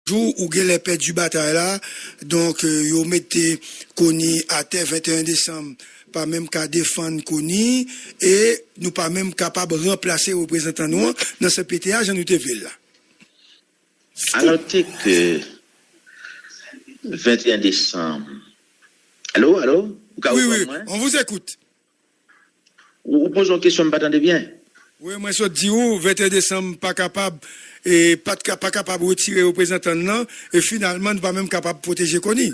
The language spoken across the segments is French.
jour où les perdu du bataille là, donc yo mettez Koni à terre 21 décembre, pas même qu'à défendre Koni et nous pas même capable de remplacer représentant nous dans ce PTA Jean Nouteville là. Alors que 21 décembre. Allô? Oui, on vous écoute. Vous posez une question, je ne m'attendez bien. Oui, moi je dis où 21 décembre pas capable et pas capable de retirer représentant non et finalement pas même capable de protéger Koni.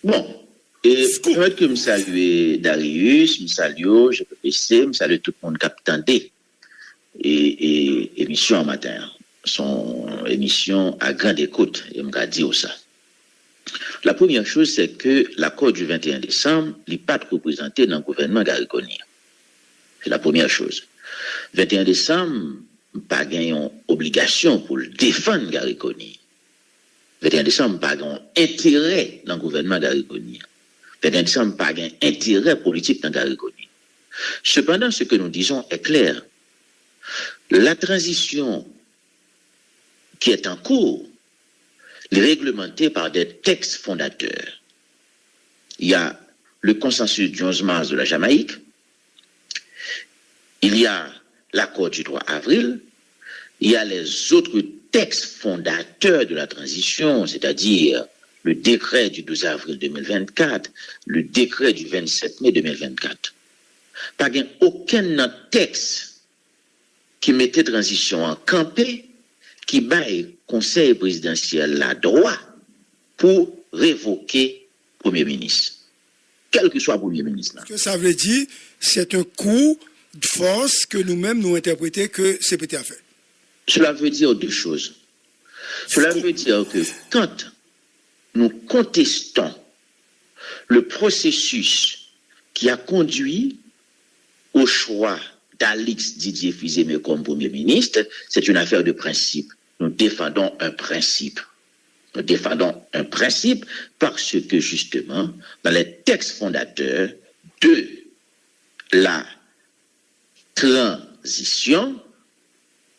Bon, et peut-être que je salue Darius, je salue GPPC, je salue tout le monde qui a attendu et émission en matin. Son émission à grande écoute, et me dire ça. La première chose, c'est que l'accord du 21 décembre n'est pas représenté dans le gouvernement Gariconi. C'est la première chose. 21 décembre, pas gagnant obligation pour le défendre Gariconi. 21 décembre, pas gagnant intérêt dans le gouvernement Gariconi. 21 décembre, pas gagnant intérêt politique dans Gariconi. Cependant, ce que nous disons est clair. La transition qui est en cours, réglementée par des textes fondateurs. Il y a le consensus du 11 mars de la Jamaïque, il y a l'accord du 3 avril, il y a les autres textes fondateurs de la transition, c'est-à-dire le décret du 12 avril 2024, le décret du 27 mai 2024. Pas aucun texte qui mettait transition en campé, qui baille conseil présidentiel la droit pour révoquer Premier ministre. Quel que soit Premier ministre. Ce que ça veut dire, c'est un coup de force que nous-mêmes nous interprétons que CPT a fait. Cela veut dire deux choses. Cela veut dire que quand nous contestons le processus qui a conduit au choix d'Alix Didier Fils-Aimé comme Premier ministre, c'est une affaire de principe. Nous défendons un principe. Nous défendons un principe parce que, justement, dans les textes fondateurs de la transition,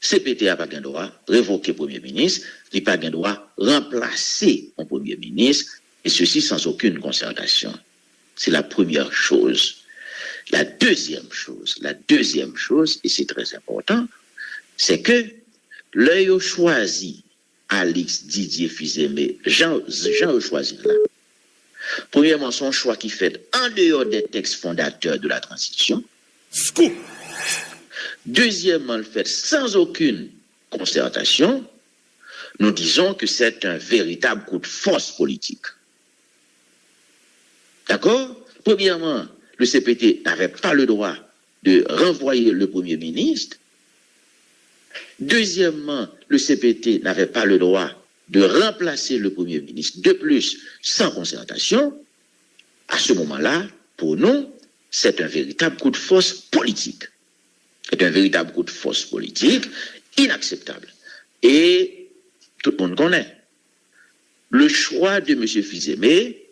CPT n'a pas de droit révoquer Premier ministre, il n'a pas de droit remplacer un Premier ministre, et ceci sans aucune concertation. C'est la première chose. La deuxième chose, et c'est très important, c'est que l'œil choisi Alix Didier Fils-Aimé, Jean a choisi là. Premièrement, son choix qui fait en dehors des textes fondateurs de la transition. Scoop. Deuxièmement, le fait sans aucune concertation. Nous disons que c'est un véritable coup de force politique. D'accord? Premièrement, le CPT n'avait pas le droit de renvoyer le Premier ministre. Deuxièmement, le CPT n'avait pas le droit de remplacer le Premier ministre. De plus, sans concertation, à ce moment-là, pour nous, c'est un véritable coup de force politique. C'est un véritable coup de force politique inacceptable. Et tout le monde connaît le choix de M. Fils-Aimé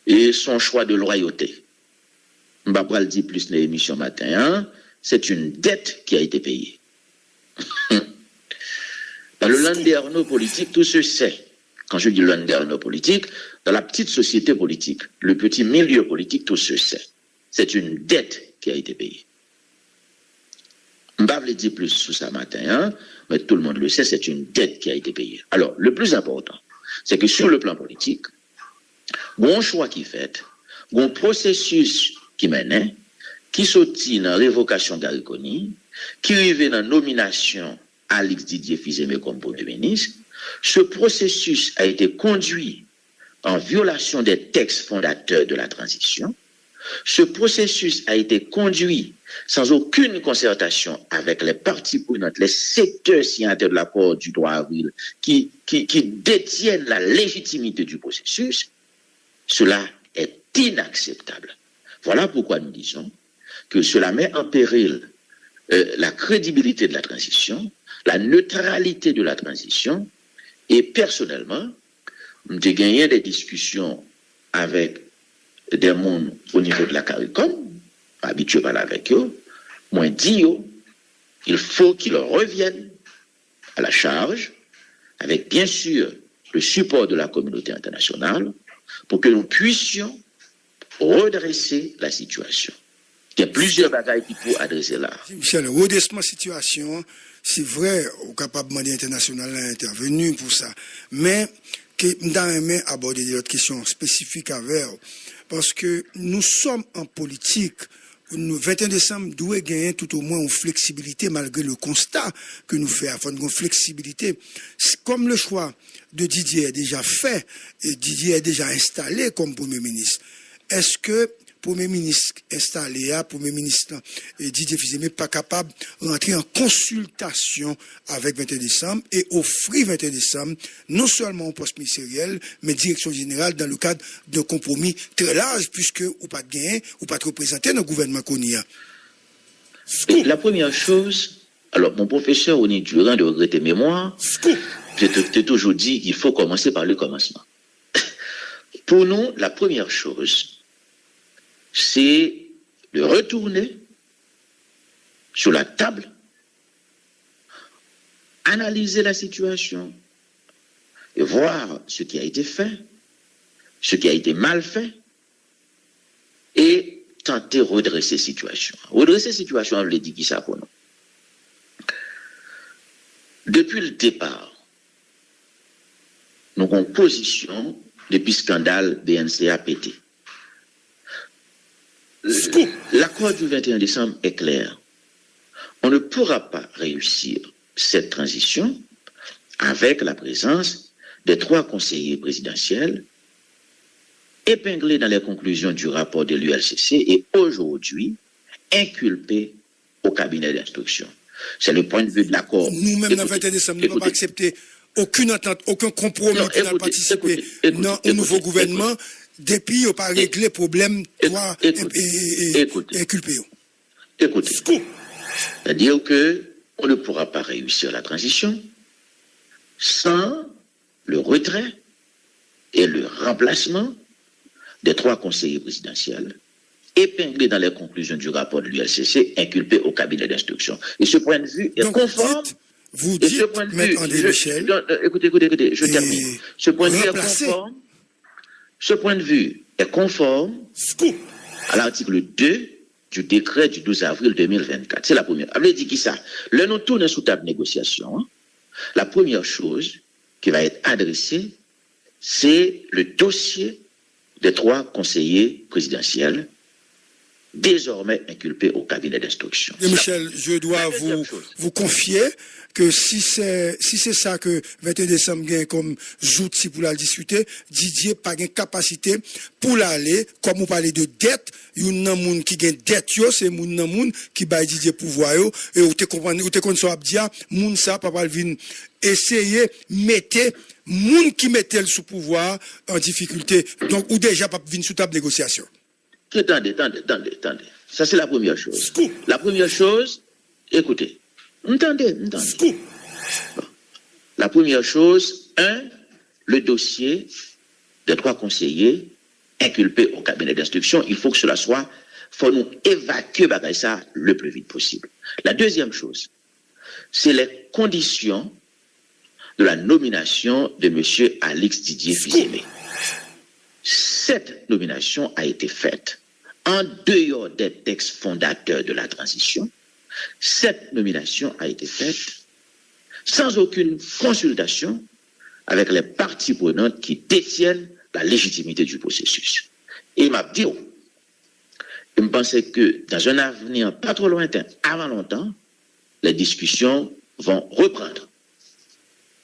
et son choix de loyauté. Je ne vais pas le dire plus dans l'émission matin, hein? C'est une dette qui a été payée. Dans le landerneau politique, tout se sait. Quand je dis landerneau politique, dans la petite société politique, le petit milieu politique, tout se sait. C'est une dette qui a été payée. Je ne vais pas le dire plus sur ça matin, hein? Mais tout le monde le sait, c'est une dette qui a été payée. Alors, le plus important, c'est que sur le plan politique, bon choix qui fait, bon processus qui mène, qui sortit dans la révocation Gariconi, qui arrivait dans la nomination Alix Didier Fils-Aimé comme Premier ministre, ce processus a été conduit en violation des textes fondateurs de la transition. Ce processus a été conduit sans aucune concertation avec les parties prenantes, les secteurs signataires de l'accord du 3 avril qui détiennent la légitimité du processus. Cela est inacceptable. Voilà pourquoi nous disons que cela met en péril la crédibilité de la transition, la neutralité de la transition, et personnellement, j'ai gagné des discussions avec des mondes au niveau de la CARICOM, habitué à parler avec eux, moi dit il faut qu'ils reviennent à la charge avec bien sûr le support de la communauté internationale, pour que nous puissions redresser la situation. Il y a plusieurs bagailles qui peuvent adresser là. Michel, redressement situation, c'est vrai, au capable de international a intervenu pour ça. Mais, que nous avons abordé d'autres questions spécifiques avec, parce que nous sommes en politique. Le 21 décembre doit gagner tout au moins une flexibilité malgré le constat que nous faisons, une flexibilité. Comme le choix de Didier est déjà fait et Didier est déjà installé comme Premier ministre, est-ce que Premier ministre installé, Premier ministre Didier Fils-Aimé n'est pas capable de rentrer en consultation avec 21 décembre et offrir 21 décembre non seulement au poste ministériel, mais direction générale dans le cadre d'un compromis très large, puisque ou pas de gain, ou pas de représenter dans le gouvernement qu'on y a. La première chose, alors mon professeur Oni Durand de regretter mémoire, je t'ai toujours dit qu'il faut commencer par le commencement. Pour nous, la première chose, c'est de retourner sur la table, analyser la situation et voir ce qui a été fait, ce qui a été mal fait et tenter de redresser la situation. Redresser la situation, je l'ai dit qui ça pour nous. Depuis le départ, nous avons position depuis le scandale BNCA-PT. L'accord du 21 décembre est clair. On ne pourra pas réussir cette transition avec la présence des 3 conseillers présidentiels épinglés dans les conclusions du rapport de l'ULCC et aujourd'hui inculpés au cabinet d'instruction. C'est le point de vue de l'accord. Nous-mêmes, dans le 21 décembre, nous n'avons pas accepté aucune entente, aucun compromis qui n'a participé dans un nouveau gouvernement. Depuis, on n'a pas réglé le problème inculpé. Écoutez, c'est-à-dire qu'on ne pourra pas réussir la transition sans le retrait et le remplacement des 3 conseillers présidentiels épinglés dans les conclusions du rapport de l'ULCC inculpés au cabinet d'instruction. Et ce point de vue est conforme. Vous dites, M. André Michel, écoutez, je termine. Ce point de vue est conforme. Ce point de vue est conforme à l'article 2 du décret du 12 avril 2024. C'est la première. Vous avez dit qui ça? Le nous tourne sous table de négociation. La première chose qui va être adressée, c'est le dossier des 3 conseillers présidentiels désormais inculpés au cabinet d'instruction. Michel, je dois vous confier que si c'est ça que 21 décembre gagne comme outil pour la discuter, Didier n'a pas de capacité pour l'aller, comme on parlait de dette, il y a un monde qui gagne dette, c'est un monde qui baille Didier pouvoir, et vous te comprenez, vous te connaissez, moun ça, papa vient essayer, mettre, moun qui mettait le sous pouvoir en difficulté, donc, ou déjà pas venir sous table de négociation. Attendez. Ça, c'est la première chose. La première chose, écoutez. Entendez. Bon. La première chose, le dossier des 3 conseillers inculpés au cabinet d'instruction, il faut que cela soit, faut nous évacuer ça le plus vite possible. La deuxième chose, c'est les conditions de la nomination de M. Alix Didier Fils-Aimé. Cette nomination a été faite en dehors des textes fondateurs de la transition. Cette nomination a été faite sans aucune consultation avec les parties prenantes qui détiennent la légitimité du processus. Et il m'a dit, je pensais que dans un avenir pas trop lointain, avant longtemps, les discussions vont reprendre.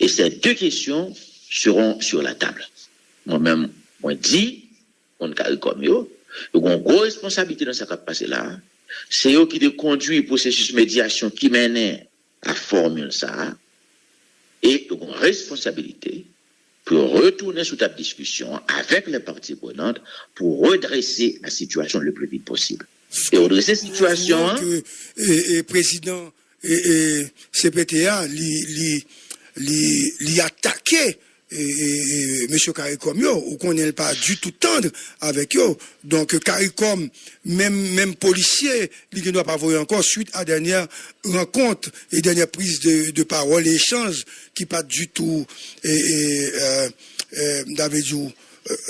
Et ces 2 questions seront sur la table. Moi-même, moi dit, on carré comme eux, ils ont une grosse responsabilité dans ce qui va passer là. C'est eux qui conduisent le processus de médiation qui mène à formule ça. Et ils ont une responsabilité pour retourner sous table de discussion avec les parties prenantes pour redresser la situation le plus vite possible. Et redresser la situation. Et président CPTA, lui attaqué monsieur CARICOM yo, ou qu'on n'est pas du tout tendre avec eux. Donc CARICOM, même policier, il ne doit pas voir encore suite à dernière rencontre et dernière prise de parole et échange qui pas du tout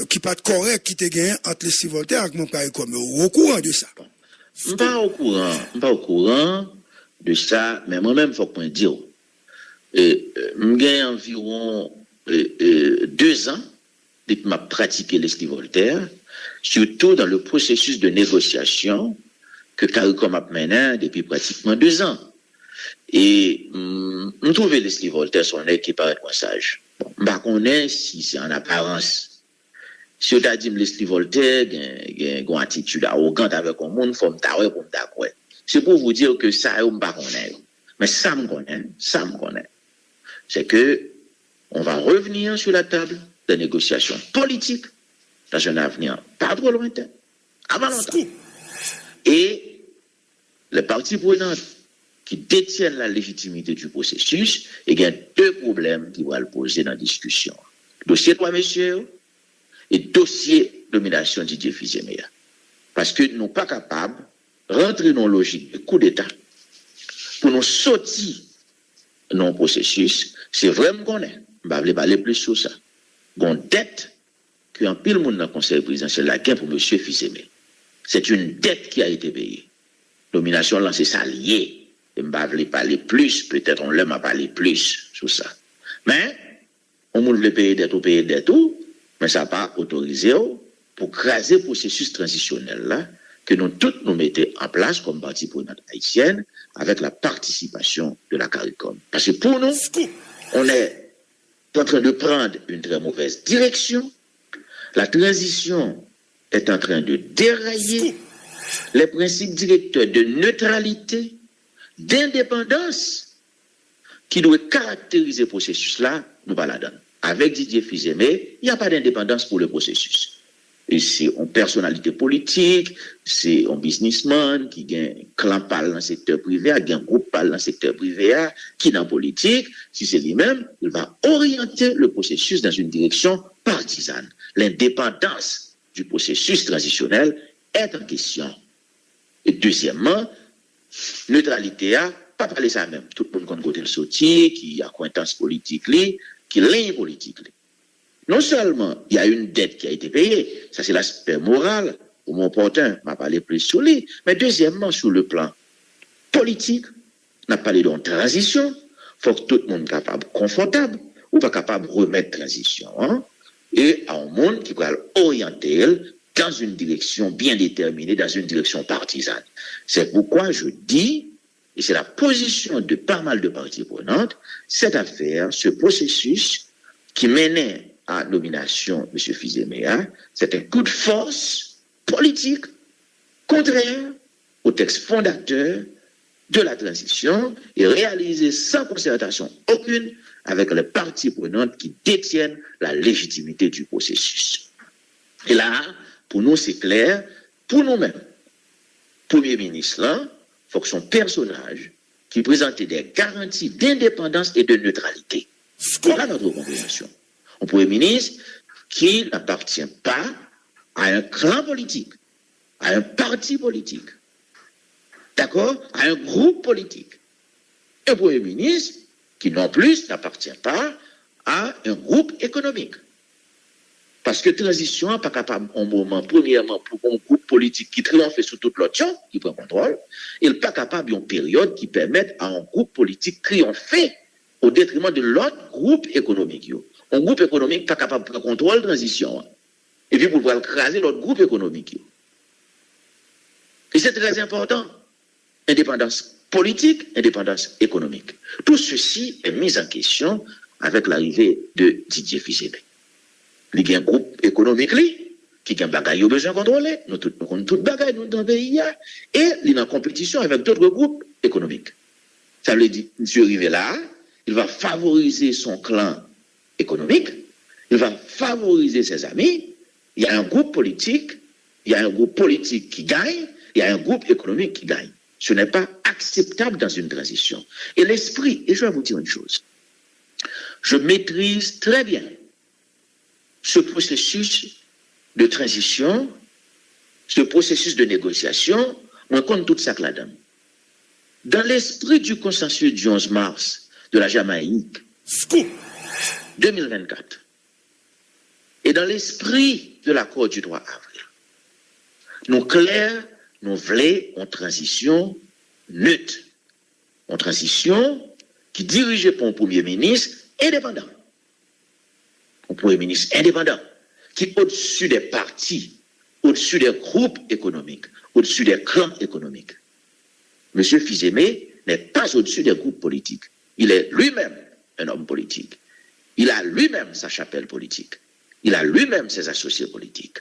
qui pas correct qui te gagne entre les Voltaire avec mon CARICOM. Au courant de ça? Pas au courant de ça, mais moi-même faut qu'on dise. J'ai environ 2 ans depuis que j'ai pratiqué l'Esti Voltaire, surtout dans le processus de négociation que CARICOM a mené depuis pratiquement 2 ans. Et nous trouvons l'Esti Voltaire son qui paraît moins sage. Je ne connais pas si c'est en apparence. Si on a dit l'Esti Voltaire a une attitude arrogante avec le monde, il faut me taire pour me d'accord. C'est pour vous dire que ça, je ne connais pas. Mais ça me connaît. C'est que on va revenir sur la table des négociations politiques dans un avenir pas trop lointain, avant longtemps. Et les parties prenantes qui détiennent la légitimité du processus, il y a 2 problèmes qui vont le poser dans la discussion. Dossier 3 messieurs et dossier domination Didier Fils-Aimé. Parce que nous ne sommes pas capables de rentrer dans la logique de coup d'État pour nous sortir dans le processus. C'est vraiment qu'on est. Je ne vais pas parler plus sur ça. Une dette qu'un pile monde dans le conseil présidentiel la gain pour M. Fils-Aimé. C'est une dette qui a été payée. Domination lancée ça lié. Je ne vais pas parler plus. Peut-être on l'aime à parler plus sur ça. Mais, on veut payer dette ou payer dette tout. Mais ça n'a pas autorisé pour craser le processus transitionnel là, que nous tous nous mettons en place comme partie prenante haïtienne avec la participation de la CARICOM. Parce que pour nous, on est en train de prendre une très mauvaise direction. La transition est en train de dérailler. Les principes directeurs de neutralité, d'indépendance qui doivent caractériser le processus là, nous pas la donner. Avec Didier Fils-Aimé, il n'y a pas d'indépendance pour le processus. Et c'est une personnalité politique, c'est un businessman qui a un clan parle dans le secteur privé, qui a un groupe parle dans le secteur privé, qui est dans la politique. Si c'est lui-même, il va orienter le processus dans une direction partisane. L'indépendance du processus transitionnel est en question. Et deuxièmement, neutralité, pas parler ça même. Tout le monde compte côté le sorti, qui a acquaintance politique, qui est politique. Non seulement il y a une dette qui a été payée, ça c'est l'aspect moral, pour mon porteur, m'a parlé plus sur lui, mais deuxièmement, sur le plan politique, on a parlé d'une transition, il faut que tout le monde soit capable, confortable, ou pas capable de remettre transition, et à un monde qui va orienter dans une direction bien déterminée, dans une direction partisane. C'est pourquoi je dis, et c'est la position de pas mal de parties prenantes, cette affaire, ce processus qui menait à nomination M. Fils-Aimé, c'est un coup de force politique contraire au texte fondateur de la transition et réalisé sans concertation aucune avec les parties prenantes qui détiennent la légitimité du processus. Et là, pour nous, c'est clair, pour nous-mêmes, Premier ministre, là, il faut que son personnage qui présentait des garanties d'indépendance et de neutralité. Voilà notre compréhension. Un Premier ministre qui n'appartient pas à un clan politique, à un parti politique, d'accord, à un groupe politique. Un Premier ministre qui non plus n'appartient pas à un groupe économique. Parce que transition n'est pas capable, en moment, premièrement, pour un groupe politique qui triomphe sur toute l'autre, qui prend contrôle, il n'est pas capable d'une période qui permette à un groupe politique triompher au détriment de l'autre groupe économique. Un groupe économique n'est pas capable de prendre contrôle de la transition. Et puis pour pouvoir écraser l'autre groupe économique. Et c'est très important. Indépendance politique, indépendance économique. Tout ceci est mis en question avec l'arrivée de Didier Fils-Aimé. Il y a un groupe économique qui a un bagage besoin de contrôler, nous avons tout bagage dans le pays, et il est en compétition avec d'autres groupes économiques. Ça veut dire, M. arrivé là, il va favoriser son clan économique, il va favoriser ses amis, il y a un groupe politique qui gagne, il y a un groupe économique qui gagne. Ce n'est pas acceptable dans une transition. Et l'esprit, et je vais vous dire une chose, je maîtrise très bien ce processus de transition, ce processus de négociation, on compte tout ça là-dedans. Dans l'esprit du consensus du 11 mars de la Jamaïque, 2024, et dans l'esprit de l'accord du 3 avril, nous clairs, nous voulons une transition neutre, une transition qui dirigée par un Premier ministre indépendant. Un Premier ministre indépendant qui est au-dessus des partis, au-dessus des groupes économiques, au-dessus des clans économiques. M. Fils-Aimé n'est pas au-dessus des groupes politiques. Il est lui-même un homme politique. Il a lui-même sa chapelle politique. Il a lui-même ses associés politiques.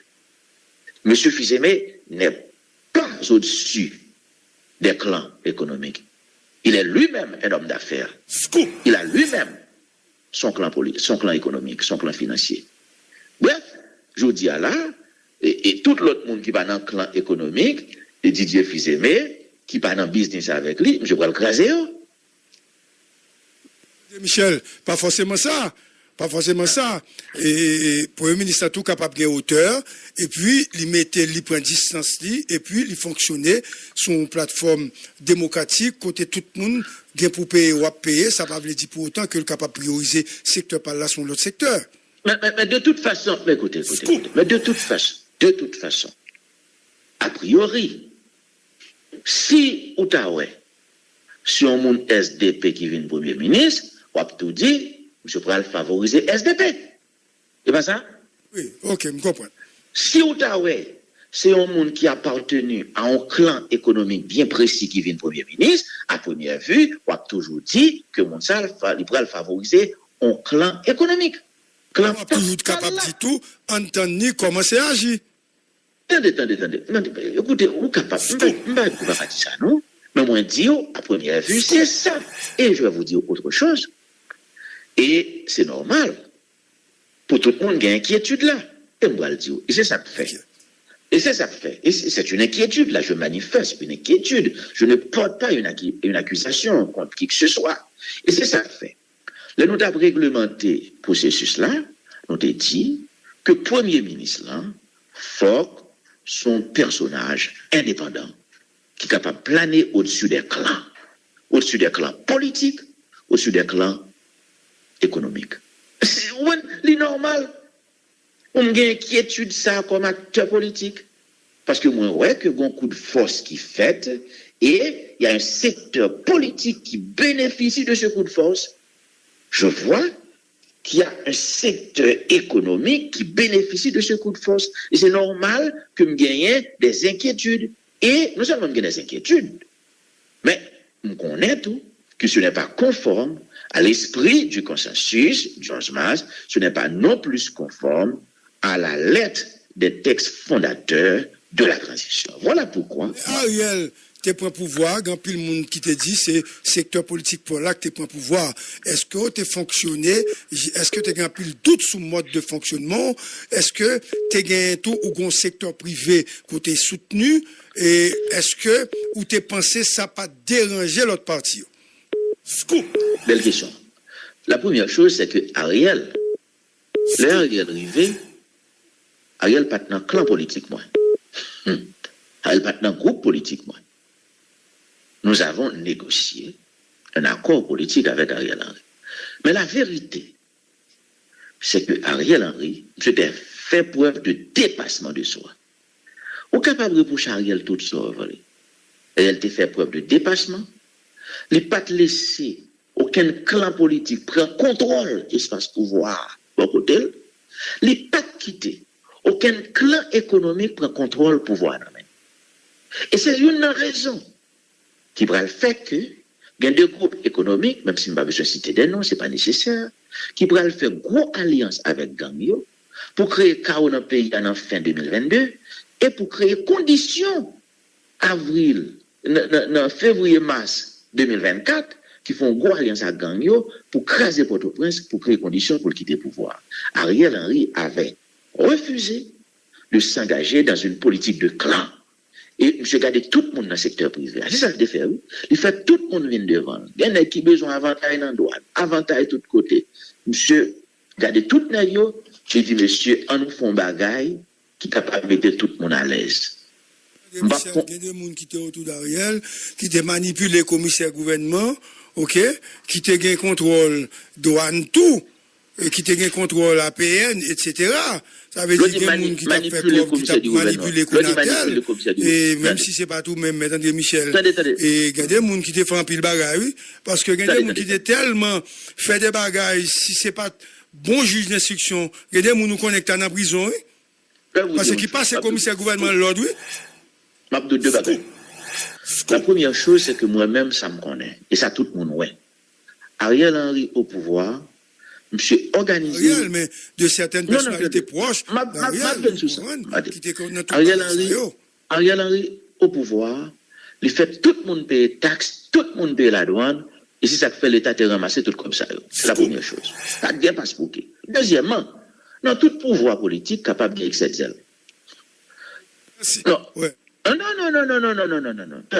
M. Fils-Aimé n'est pas au-dessus des clans économiques. Il est lui-même un homme d'affaires. Il a lui-même son clan économique, son clan financier. Bref, je vous dis à là, et tout l'autre monde qui va dans le clan économique, et Didier Fils-Aimé, qui va dans le business avec lui, je vais le craser. Michel, pas forcément ça. Pas forcément ça. Et le Premier ministre a tout capable de hauteur, et puis il prend distance, et puis il fonctionnait sur une plateforme démocratique, côté tout le monde, bien pour payer ou à payer, ça ne veut pas dire pour autant qu'il est capable de prioriser secteur par là sur l'autre secteur. Mais de toute façon, écoutez, mais de toute façon, a priori, si Outaouais, si on monde SDP qui vient Premier ministre, on va tout dire, je pourrais favoriser SDP. C'est pas ça? Oui, ok, je comprends. Si Outaouais, c'est un monde qui a appartenu à un clan économique bien précis qui vient Premier ministre, à première vue, on va toujours dire que mon sal, il pourrait favoriser un clan économique. On va toujours être capable de tout, entendre comment c'est agi. Attendez. Écoutez, vous êtes capable. Je ne vais pas dire ça, non? Mais moi, dire, à première vue, c'est ça. Et je vais vous dire autre chose. Et c'est normal. Pour tout le monde, il y a une inquiétude là. Et moi, le dire. Et c'est ça que fait. Et c'est une inquiétude, là. Je manifeste une inquiétude. Je ne porte pas une accusation contre qui que ce soit. Et c'est ça que fait. Là, nous avons réglementé le processus là. Nous avons dit que le Premier ministre là, faut son personnage indépendant, qui est capable de planer au-dessus des clans politiques, au-dessus des clans économiques. C'est normal. On a une inquiétude ça comme acteur politique. Parce que moi, ouais, que y a un coup de force qui fait, et il y a un secteur politique qui bénéficie de ce coup de force. Je vois qu'il y a un secteur économique qui bénéficie de ce coup de force. Et c'est normal que nous gagnions des inquiétudes. Et non seulement nous gagnons des inquiétudes, mais nous connaissons tout que ce n'est pas conforme à l'esprit du consensus du 11 mars, ce n'est pas non plus conforme à la lettre des textes fondateurs de la transition. Voilà pourquoi. Ariel, tu prends pouvoir, quand le monde qui te dit c'est secteur politique pour là que tu prends pouvoir. Est-ce que tu fonctionné? Est-ce que tu as un doute sur le mode de fonctionnement? Est-ce que tu as tout ou un secteur privé que tu es soutenu? Et est-ce que ou tu pensé ça pas déranger l'autre partie? Scoop. Belle question. La première chose, c'est que Ariel arrivé, Ariel pas dans clan politique, moi. Ariel pas dans groupe politique, moi. Nous avons négocié un accord politique avec Ariel Henry. Mais la vérité, c'est que Ariel Henry s'était fait preuve de dépassement de soi. On est capable de reprocher Ariel tout ça, et elle t'a fait preuve de dépassement. Il n'a pas laissé aucun clan politique prendre contrôle de l'espace pouvoir au côté. Il n'a pas quitté aucun clan économique prendre contrôle du pouvoir. Et c'est une raison qui va le faire que il y a des groupes économiques, même si je ne vais pas citer des noms, ce n'est pas nécessaire, qui pourraient faire une grosse alliance avec Gangyo pour créer chaos dans le pays en fin 2022 et pour créer conditions février-mars 2024 qui font une grosse alliance avec Gangyo pour craser Port-au-Prince, pour créer conditions pour quitter le pouvoir. Ariel Henry avait refusé de s'engager dans une politique de clan. Et je garde tout le monde dans le secteur privé. C'est ça qu'il fait, oui. Il fait tout le monde vient devant. Il y en a qui ont besoin d'avantage dans le droit, avantage de tous côtés. Monsieur, garde tout le monde J'ai dit, monsieur, on nous fait un bagaille qui est capable de mettre tout le monde à l'aise. Il y a des gens qui étaient autour d'Ariel, qui étaient manipulés les commissaires gouvernement, ok, qui étaient gain contrôle douane tout, et qui étaient gain contrôle APN, etc. Ça veut dire qu'il y a des gens qui ont fait preuve, qui ont manipulé Konatel, et même si c'est pas tout, même André Michel, et il y a des gens qui ont fait un pile bagaille, oui, parce que il y a des gens qui ont tellement fait des bagailles, si c'est pas bon juge d'instruction, il y a des gens qui nous connectent dans la prison, oui, parce que qui passe le commissaire gouvernement l'ordre, oui. Deux bagages. La première chose, c'est que moi-même, ça me connaît. Et ça, tout le monde, ouais. Ariel Henry au pouvoir, monsieur organisé. Ariel, mais de certaines personnalités proches. Ariel Henry au pouvoir, il fait tout le monde paye taxes, tout le monde paye la douane. Et si ça fait l'État te ramasser tout comme ça. C'est la première chose. Ça ne pas se bouquer. Deuxièmement, dans tout pouvoir politique capable d'excès zèle. Non. Ouais. Non.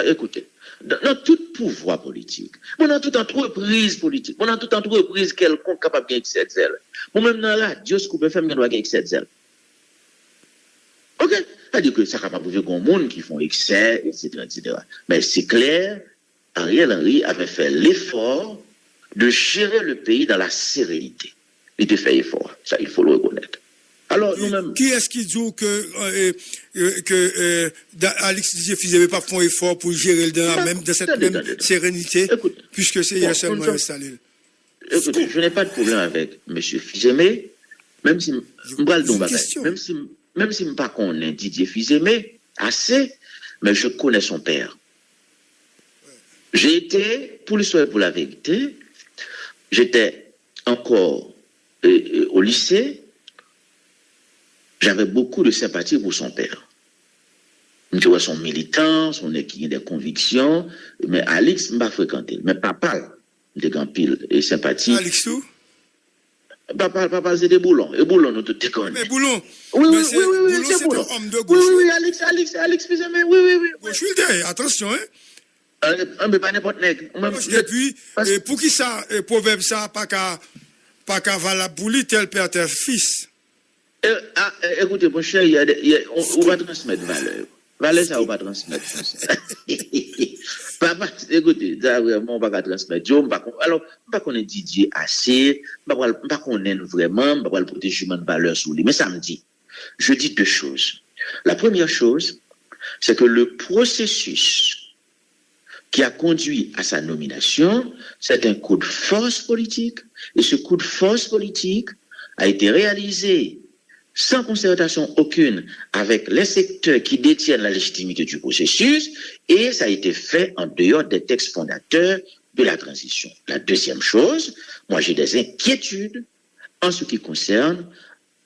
Écoutez, dans tout pouvoir politique, dans toute entreprise politique, dans toute entreprise quelconque capable de gagner cette zèle. Moi-même dans la radio, ce qu'on peut faire, on doit gagner cette zèle. Ok? C'est-à-dire que ça capable de faire des gens qui font excès, etc. Mais c'est clair, Ariel Henry avait fait l'effort de gérer le pays dans la sérénité. Il a fait l'effort. Ça, il faut le reconnaître. Alors, nous-mêmes. Qui est-ce qui dit que Alex Didier Fils n'avait pas fait un effort pour gérer le dans cette même sérénité, puisque c'est hier seulement installé? Écoutez, je n'ai pas de problème avec M. Fils-Aimé, même si je ne pas connais Didier Fils-Aimé assez, mais je connais son père. J'ai été, pour l'histoire et pour la vérité, j'étais encore au lycée. J'avais beaucoup de sympathie pour son père. Tu vois, son militant, son équipe des convictions, mais Alix m'a fréquenté. Mais papa, des grands piles et sympathie. Alix où? Papa, c'est des boulons. Et boulons, nous tout te connaissons. Mais boulons? Oui, c'est boulons. Homme de gauche. Oui, Alix, excusez-moi, oui. Gauche, attention, hein? Mais pas n'importe nègre. Et puis, pour qui ça, proverbe ça, pas qu'à valable pour lui, tel père, tel fils? Écoutez, mon cher, on va transmettre valeur. Valeur, ça, on va transmettre. Papa, écoutez, vraiment, on va transmettre. Alors, on va connaître Didier assez, on va connaître vraiment, on va le protéger de valeur sur lui. Mais ça me dit, je dis deux choses. La première chose, c'est que le processus qui a conduit à sa nomination, c'est un coup de force politique. Et ce coup de force politique a été réalisé sans concertation aucune avec les secteurs qui détiennent la légitimité du processus, et ça a été fait en dehors des textes fondateurs de la transition. La deuxième chose, moi j'ai des inquiétudes en ce qui concerne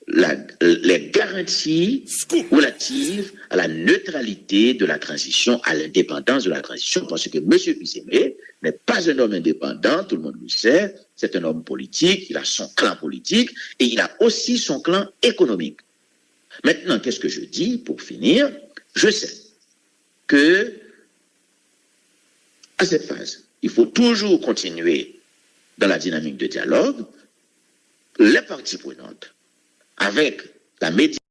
les garanties relatives à la neutralité de la transition, à l'indépendance de la transition, parce que M. Fils-Aimé n'est pas un homme indépendant, tout le monde le sait, c'est un homme politique, il a son clan politique, et il a aussi son clan économique. Maintenant, qu'est-ce que je dis pour finir? Je sais que, à cette phase, il faut toujours continuer dans la dynamique de dialogue, les parties prenantes, avec la médiation